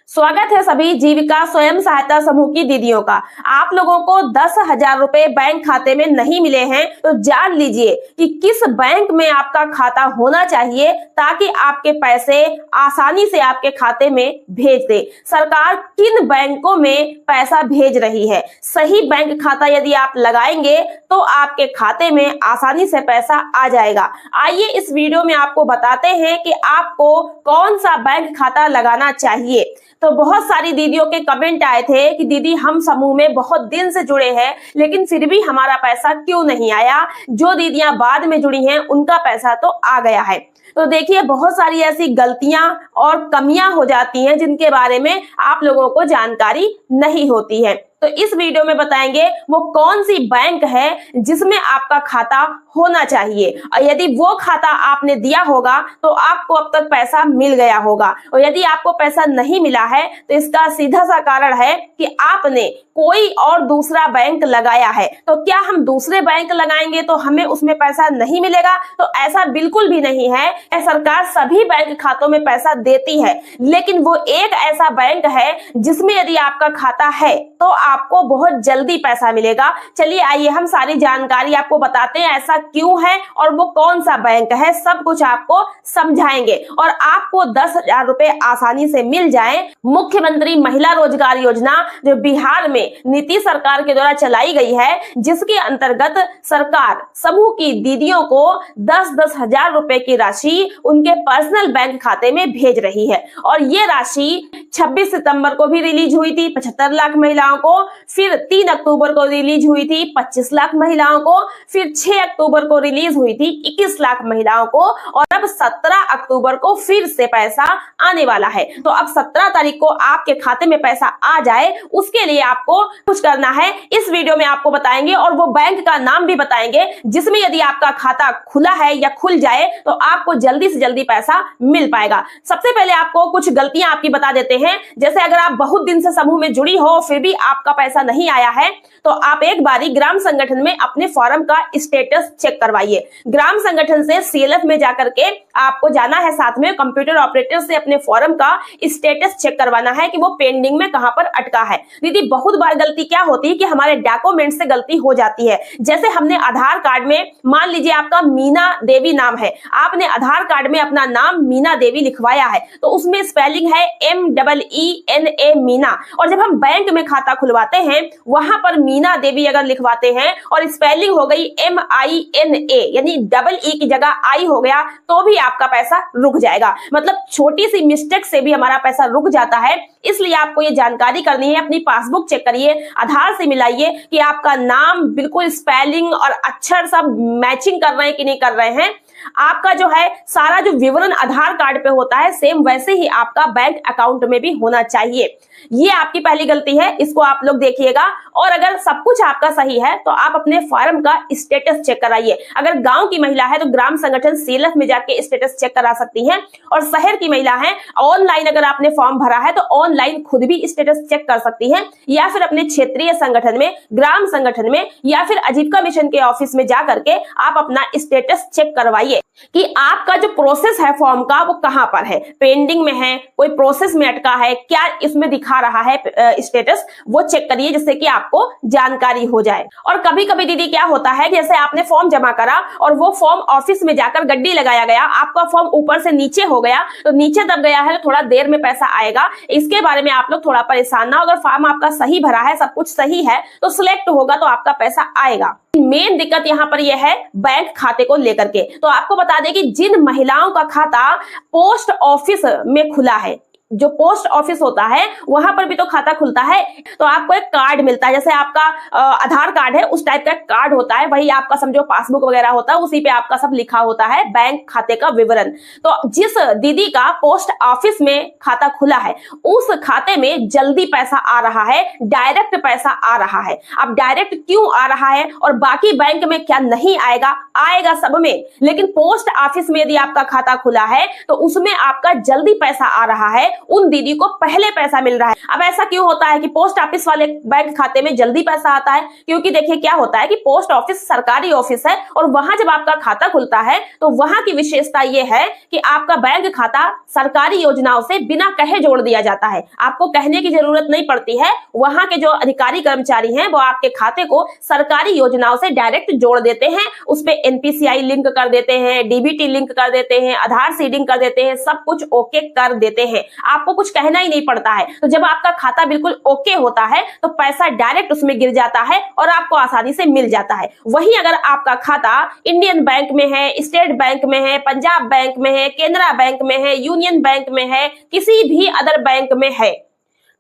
स्वागत है सभी जीविका स्वयं सहायता समूह की दीदियों का। आप लोगों को 10,000 रुपए बैंक खाते में नहीं मिले हैं तो जान लीजिए कि किस बैंक में आपका खाता होना चाहिए ताकि आपके पैसे आसानी से आपके खाते में भेज दे। सरकार किन बैंकों में पैसा भेज रही है, सही बैंक खाता यदि आप लगाएंगे तो आपके खाते में आसानी से पैसा आ जाएगा। आइए इस वीडियो में आपको बताते हैं कि आपको कौन सा बैंक खाता लगाना चाहिए। तो बहुत सारी दीदियों के कमेंट आए थे कि दीदी हम समूह में बहुत दिन से जुड़े हैं लेकिन फिर भी हमारा पैसा क्यों नहीं आया। जो दीदियां बाद में जुड़ी हैं उनका पैसा तो आ गया है। तो देखिए बहुत सारी ऐसी गलतियां और कमियां हो जाती हैं जिनके बारे में आप लोगों को जानकारी नहीं होती है। तो इस वीडियो में बताएंगे वो कौन सी बैंक है जिसमें आपका खाता होना चाहिए, और यदि वो खाता आपने दिया होगा तो आपको अब तक पैसा मिल गया होगा, और यदि आपको पैसा नहीं मिला है तो इसका सीधा सा कारण है कि आपने कोई और दूसरा बैंक लगाया है। तो क्या हम दूसरे बैंक लगाएंगे तो हमें उसमें पैसा नहीं मिलेगा? तो ऐसा बिल्कुल भी नहीं है। सरकार सभी बैंक खातों में पैसा देती है, लेकिन वो एक ऐसा बैंक है जिसमें यदि आपका खाता है तो आपको बहुत जल्दी पैसा मिलेगा। चलिए आइए हम सारी जानकारी आपको बताते हैं ऐसा क्यों है और वो कौन सा बैंक है, सब कुछ आपको समझाएंगे और आपको 10,000 रुपए आसानी से मिल जाए। मुख्यमंत्री महिला रोजगार योजना जो बिहार में नीतीश सरकार के द्वारा चलाई गई है, जिसके अंतर्गत सरकार समूह की दीदियों को 10-10 हजार रुपए की राशि उनके पर्सनल बैंक खाते में भेज रही है। और ये राशि 26 सितंबर को भी रिलीज हुई थी 75 लाख महिलाओं को, फिर 3 अक्टूबर को रिलीज हुई थी 25 लाख महिलाओं को, फिर 6 अक्टूबर को रिलीज हुई थी 21 लाख महिलाओं को, और अब 17 अक्टूबर को फिर से पैसा आने वाला है। तो अब 17 तारीख को आपके खाते में पैसा आ जाए उसके लिए आपको कुछ करना है, इस वीडियो में आपको बताएंगे और वो बैंक का नाम भी बताएंगे जिसमें यदि आपका खाता खुला है या खुल जाए तो आपको जल्दी से जल्दी पैसा मिल पाएगा। सबसे पहले आपको कुछ गलतियां आपकी बता देते हैं। जैसे अगर आप बहुत दिन से समूह में जुड़ी हो फिर भी आपका पैसा नहीं आया है तो आप एक बारी ग्राम संगठन में अपने फॉर्म का स्टेटस चेक करवाइए। ग्राम संगठन से सीएलएफ में जाकर के आपको जाना है, साथ में कंप्यूटर ऑपरेटर से अपने फॉर्म का स्टेटस चेक करवाना है कि वो पेंडिंग में कहां पर अटका है। दीदी बहुत बार गलती क्या होती है कि हमारे डॉक्यूमेंट से गलती हो जाती है। जैसे हमने आधार कार्ड में, मान लीजिए आपका मीना देवी नाम है, आपने आधार कार्ड में अपना नाम मीना देवी लिखवाया है तो उसमें स्पेलिंग है MEENA मीना, और जब हम बैंक में खाता खुलवाते हैं वहां पर मीना देवी अगर लिखवाते हैं और स्पेलिंग हो गई MINA यानी डबल ई की जगह आई हो गया तो भी आपका पैसा रुक जाएगा। मतलब छोटी सी मिस्टेक से भी हमारा पैसा रुक जाता है। इसलिए आपको ये जानकारी करनी है, अपनी पासबुक चेक करिए, आधार से मिलाइए कि आपका नाम बिल्कुल स्पेलिंग और अक्षर सब मैचिंग कर रहे हैं कि नहीं कर रहे हैं। आपका जो है सारा जो विवरण आधार कार्ड पे होता है सेम वैसे ही आपका बैंक अकाउंट में भी होना चाहिए। ये आपकी पहली गलती है, इसको आप लोग देखिएगा। और अगर सब कुछ आपका सही है तो आप अपने फॉर्म का स्टेटस चेक कराइए। अगर गांव की महिला है तो ग्राम संगठन सीएलएफ में जाके स्टेटस चेक करा सकती हैं, और शहर की महिला है ऑनलाइन अगर आपने फॉर्म भरा है तो ऑनलाइन खुद भी स्टेटस चेक कर सकती हैं, या फिर अपने क्षेत्रीय संगठन में, ग्राम संगठन में, या फिर आजीविका मिशन के ऑफिस में जा करके आप अपना स्टेटस चेक करवाइए कि आपका जो प्रोसेस है फॉर्म का वो कहां पर है, पेंडिंग में है, कोई प्रोसेस में अटका है, क्या इसमें दिखा रहा है स्टेटस, वो चेक करिए जिससे कि आपको जानकारी हो जाए। और कभी कभी दीदी क्या होता है, जैसे आपने फॉर्म जमा करा और वो फॉर्म ऑफिस में जाकर गड्डी लगाया गया, आपका फॉर्म ऊपर से नीचे हो गया तो नीचे दब गया है तो थोड़ा देर में पैसा आएगा। इसके बारे में आप लोग थोड़ा परेशान ना हो। अगर फॉर्म आपका सही भरा है, सब कुछ सही है तो सिलेक्ट होगा तो आपका पैसा आएगा। मेन दिक्कत यहाँ पर यह है बैंक खाते को लेकर के। तो आपको बता दें कि जिन महिलाओं का खाता पोस्ट ऑफिस में खुला है, जो पोस्ट ऑफिस होता है वहां पर भी तो खाता खुलता है, तो आपको एक कार्ड मिलता है। जैसे आपका आधार कार्ड है उस टाइप का कार्ड होता है, वही आपका समझो पासबुक वगैरह होता है, उसी पे आपका सब लिखा होता है बैंक खाते का विवरण। तो जिस दीदी का पोस्ट ऑफिस में खाता खुला है उस खाते में जल्दी पैसा आ रहा है, डायरेक्ट पैसा आ रहा है। अब डायरेक्ट क्यों आ रहा है और बाकी बैंक में क्या नहीं आएगा? आएगा सब में, लेकिन पोस्ट ऑफिस में यदि आपका खाता खुला है तो उसमें आपका जल्दी पैसा आ रहा है उन दीदी को पहले पैसा मिल रहा है। अब ऐसा क्यों होता है कि पोस्ट ऑफिस वाले बैंक खाते में जल्दी पैसा आता है? क्योंकि देखिए क्या होता है कि पोस्ट ऑफिस सरकारी ऑफिस है और वहां जब आपका खाता खुलता है तो वहां की विशेषता यह है कि आपका बैंक खाता सरकारी योजनाओं से बिना कहे जोड़ दिया जाता है। आपको कहने की जरूरत नहीं पड़ती है, वहां के जो अधिकारी कर्मचारी हैं वो आपके खाते को सरकारी योजनाओं से डायरेक्ट जोड़ देते हैं। उस पे एनपीसीआई लिंक कर देते हैं, डीबीटी लिंक कर देते हैं, आधार सीडिंग कर देते हैं, सब कुछ ओके कर देते हैं। आपको कुछ कहना ही नहीं पड़ता है। तो जब आपका खाता बिल्कुल ओके होता है तो पैसा डायरेक्ट उसमें गिर जाता है और आपको आसानी से मिल जाता है। वहीं अगर आपका खाता इंडियन बैंक में है, स्टेट बैंक में है, पंजाब बैंक में है, केनरा बैंक में है, यूनियन बैंक में है, किसी भी अदर बैंक में है,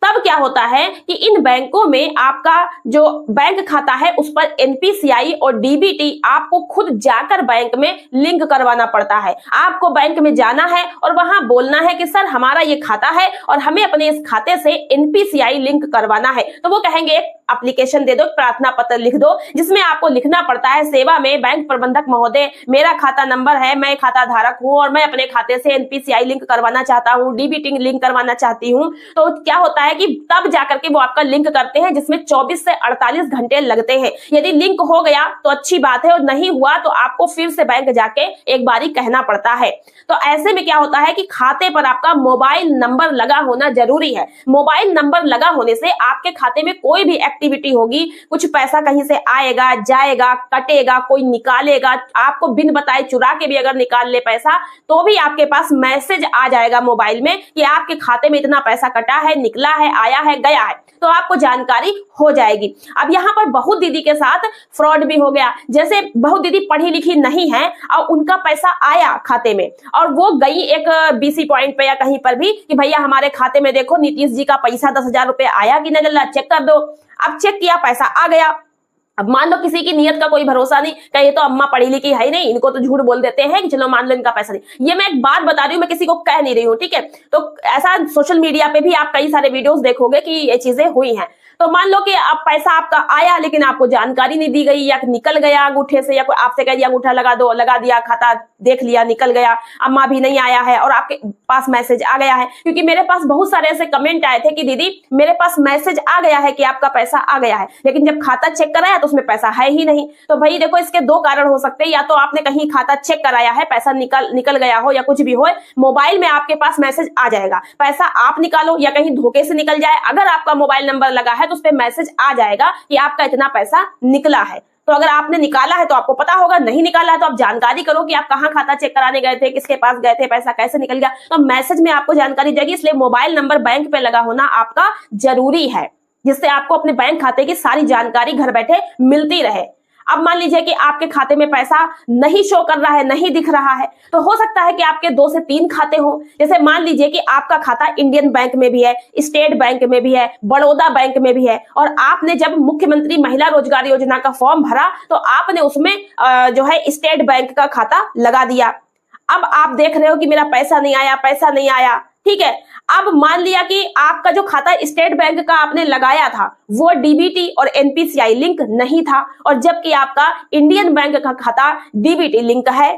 तब क्या होता है कि इन बैंकों में आपका जो बैंक खाता है उस पर एनपीसीआई और डीबीटी आपको खुद जाकर बैंक में लिंक करवाना पड़ता है। आपको बैंक में जाना है और वहां बोलना है कि सर हमारा ये खाता है और हमें अपने इस खाते से एनपीसीआई लिंक करवाना है। तो वो कहेंगे एप्लीकेशन दे दो, प्रार्थना पत्र लिख दो, जिसमें आपको लिखना पड़ता है सेवा में बैंक प्रबंधक महोदय, मेरा खाता नंबर है, मैं खाता धारक हूं और मैं अपने खाते से एनपीसीआई लिंक करवाना चाहता हूं, डीबीटी लिंक करवाना चाहती हूं। तो क्या होता है कि तब जाकर के वो आपका लिंक करते हैं, जिसमें 24 से 48 घंटे लगते हैं। यदि लिंक हो गया तो अच्छी बात है और नहीं हुआ तो आपको फिर से बैंक जाके एक बारी कहना पड़ता है। तो ऐसे में क्या होता है कि खाते पर आपका मोबाइल नंबर लगा होना जरूरी है। मोबाइल नंबर लगा होने से आपके खाते में कोई भी एक्टिविटी होगी, कुछ पैसा कहीं से आएगा, जाएगा, कटेगा, कोई निकालेगा, आपको बिन बताए चुरा के भी अगर निकाल ले पैसा तो भी आपके पास मैसेज आ जाएगा मोबाइल में कि आपके खाते में इतना पैसा कटा है, निकला है, आया है, गया है, तो आपको जानकारी हो जाएगी। अब यहाँ पर बहुत दीदी के साथ फ्रॉड भी हो गया। जैसे बहुत दीदी पढ़ी लिखी नहीं है और उनका पैसा आया खाते में और वो गई एक बीसी पॉइंट पे या कहीं पर भी कि भैया हमारे खाते में देखो नीतीश जी का पैसा 10,000 रुपए आया कि नहीं, चेक कर दो। अब चेक किया, पैसा आ गया। अब मान लो किसी की नियत का कोई भरोसा नहीं, कहीं तो अम्मा पढ़ी लिखी है ही नहीं, इनको तो झूठ बोल देते हैं कि चलो मान लो इनका पैसा नहीं। ये मैं एक बात बता रही हूँ, मैं किसी को कह नहीं रही हूँ, ठीक है। तो ऐसा सोशल मीडिया पे भी आप कई सारे वीडियोस देखोगे कि ये चीजें हुई हैं। तो मान लो कि अब पैसा आपका आया लेकिन आपको जानकारी नहीं दी गई या निकल गया अंगूठे से, या कोई आपसे कह दिया अंगूठा लगा दो, लगा दिया, खाता देख लिया, निकल गया, अम्मा भी नहीं आया है और आपके पास मैसेज आ गया है। क्योंकि मेरे पास बहुत सारे ऐसे कमेंट आए थे कि दीदी मेरे पास मैसेज आ गया है कि आपका पैसा आ गया है, लेकिन जब खाता चेक कराया तो उसमें पैसा है ही नहीं। तो भाई देखो, इसके दो कारण हो सकते हैं, या तो आपने कहीं खाता चेक कराया है, पैसा निकल गया हो, या कुछ भी हो, मोबाइल में आपके पास मैसेज आ जाएगा, पैसा आप निकालो या कहीं धोखे से निकल जाए। अगर आपका मोबाइल नंबर लगा है तो उस पर मैसेज आ जाएगा कि आपका इतना पैसा निकला है। तो अगर आपने निकाला है तो आपको पता होगा, नहीं निकाला है तो आप जानकारी करो कि आप कहां खाता चेक कराने गए थे, किसके पास गए थे, पैसा कैसे निकल गया, तो मैसेज में आपको जानकारी जाएगी। इसलिए मोबाइल नंबर बैंक पे लगा होना आपका जरूरी है, जिससे आपको अपने बैंक खाते की सारी जानकारी घर बैठे मिलती रहे। अब मान लीजिए कि आपके खाते में पैसा नहीं शो कर रहा है, नहीं दिख रहा है, तो हो सकता है कि आपके 2 से 3 खाते हो। जैसे मान लीजिए कि आपका खाता इंडियन बैंक में भी है, स्टेट बैंक में भी है, बड़ौदा बैंक में भी है, और आपने जब मुख्यमंत्री महिला रोजगार योजना का फॉर्म भरा तो आपने उसमें जो है स्टेट बैंक का खाता लगा दिया। अब आप देख रहे हो कि मेरा पैसा नहीं आया, पैसा नहीं आया, ठीक है। अब मान लिया कि आपका जो खाता स्टेट बैंक का आपने लगाया था वो डीबीटी और एनपीसीआई लिंक नहीं था, और जबकि आपका इंडियन बैंक का खाता डीबीटी लिंक है।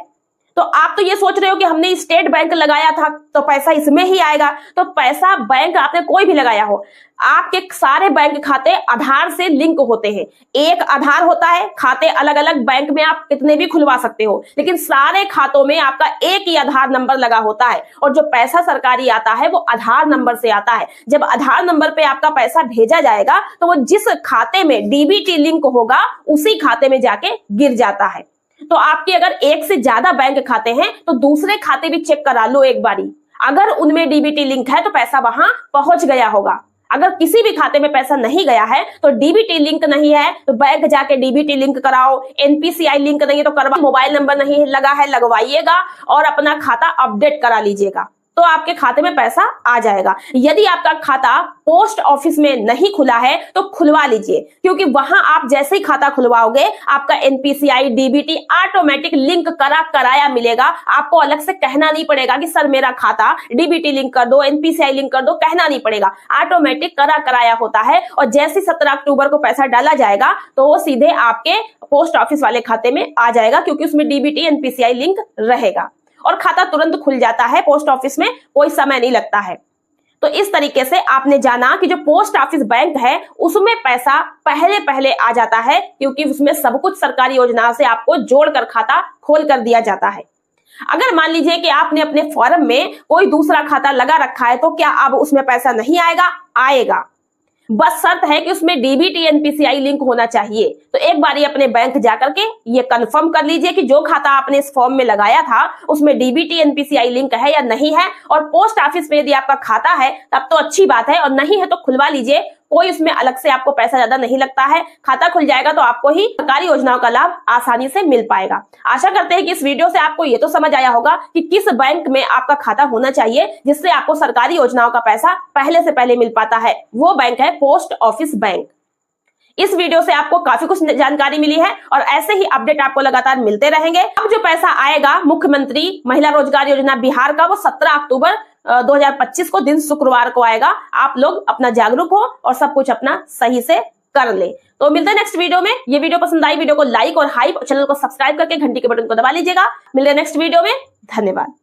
तो आप तो ये सोच रहे हो कि हमने स्टेट बैंक लगाया था तो पैसा इसमें ही आएगा। तो पैसा बैंक आपने कोई भी लगाया हो, आपके सारे बैंक खाते आधार से लिंक होते हैं। एक आधार होता है, खाते अलग अलग बैंक में आप कितने भी खुलवा सकते हो, लेकिन सारे खातों में आपका एक ही आधार नंबर लगा होता है, और जो पैसा सरकारी आता है वो आधार नंबर से आता है। जब आधार नंबर पे आपका पैसा भेजा जाएगा तो वो जिस खाते में डीबीटी लिंक होगा उसी खाते में जाके गिर जाता है। तो आपके अगर एक से ज्यादा बैंक खाते हैं तो दूसरे खाते भी चेक करा लो एक बारी, अगर उनमें डीबीटी लिंक है तो पैसा वहां पहुंच गया होगा। अगर किसी भी खाते में पैसा नहीं गया है तो डीबीटी लिंक नहीं है तो बैंक जाके डीबीटी लिंक कराओ, एनपीसीआई लिंक नहीं है तो करवा, मोबाइल नंबर नहीं लगा है लगवाइएगा और अपना खाता अपडेट करा लीजिएगा, तो आपके खाते में पैसा आ जाएगा। यदि आपका खाता पोस्ट ऑफिस में नहीं खुला है तो खुलवा लीजिए, क्योंकि वहां आप जैसे ही खाता खुलवाओगे आपका एनपीसीआई डीबीटी ऑटोमेटिक लिंक कराया मिलेगा। आपको अलग से कहना नहीं पड़ेगा कि सर मेरा खाता डीबीटी लिंक कर दो, एनपीसीआई लिंक कर दो, कहना नहीं पड़ेगा, ऑटोमेटिक कराया होता है। और जैसे 17 अक्टूबर को पैसा डाला जाएगा तो वो सीधे आपके पोस्ट ऑफिस वाले खाते में आ जाएगा, क्योंकि उसमें डीबीटी एनपीसीआई लिंक रहेगा और खाता तुरंत खुल जाता है। पोस्ट ऑफिस में कोई समय नहीं लगता है। तो इस तरीके से आपने जाना कि जो पोस्ट ऑफिस बैंक है उसमें पैसा पहले पहले आ जाता है, क्योंकि उसमें सब कुछ सरकारी योजना से आपको जोड़कर खाता खोल कर दिया जाता है। अगर मान लीजिए कि आपने अपने फॉर्म में कोई दूसरा खाता लगा रखा है, तो क्या अब उसमें पैसा नहीं आएगा? आएगा, बस शर्त है कि उसमें डीबीटी एनपीसीआई लिंक होना चाहिए। तो एक बार ये अपने बैंक जाकर के ये कंफर्म कर लीजिए कि जो खाता आपने इस फॉर्म में लगाया था उसमें डीबीटी एनपीसीआई लिंक है या नहीं है। और पोस्ट ऑफिस में यदि आपका खाता है तब तो अच्छी बात है, और नहीं है तो खुलवा लीजिए, कोई उसमें अलग से आपको पैसा ज्यादा नहीं लगता है। खाता खुल जाएगा तो आपको ही सरकारी योजनाओं का लाभ आसानी से मिल पाएगा। आशा करते हैं कि इस वीडियो से आपको ये तो समझ आया होगा कि किस बैंक में आपका खाता होना चाहिए जिससे आपको सरकारी योजनाओं का पैसा पहले से पहले मिल पाता है। वो बैंक है पोस्ट ऑफिस बैंक। इस वीडियो से आपको काफी कुछ जानकारी मिली है और ऐसे ही अपडेट आपको लगातार मिलते रहेंगे। अब जो पैसा आएगा मुख्यमंत्री महिला रोजगार योजना बिहार का, वो 17 अक्टूबर 2025 को दिन शुक्रवार को आएगा। आप लोग अपना जागरूक हो और सब कुछ अपना सही से कर ले। तो मिलते हैं नेक्स्ट वीडियो में। ये वीडियो पसंद आई, वीडियो को लाइक और हाइप, चैनल को सब्सक्राइब करके घंटी के बटन को दबा लीजिएगा। मिलते हैं नेक्स्ट वीडियो में। धन्यवाद।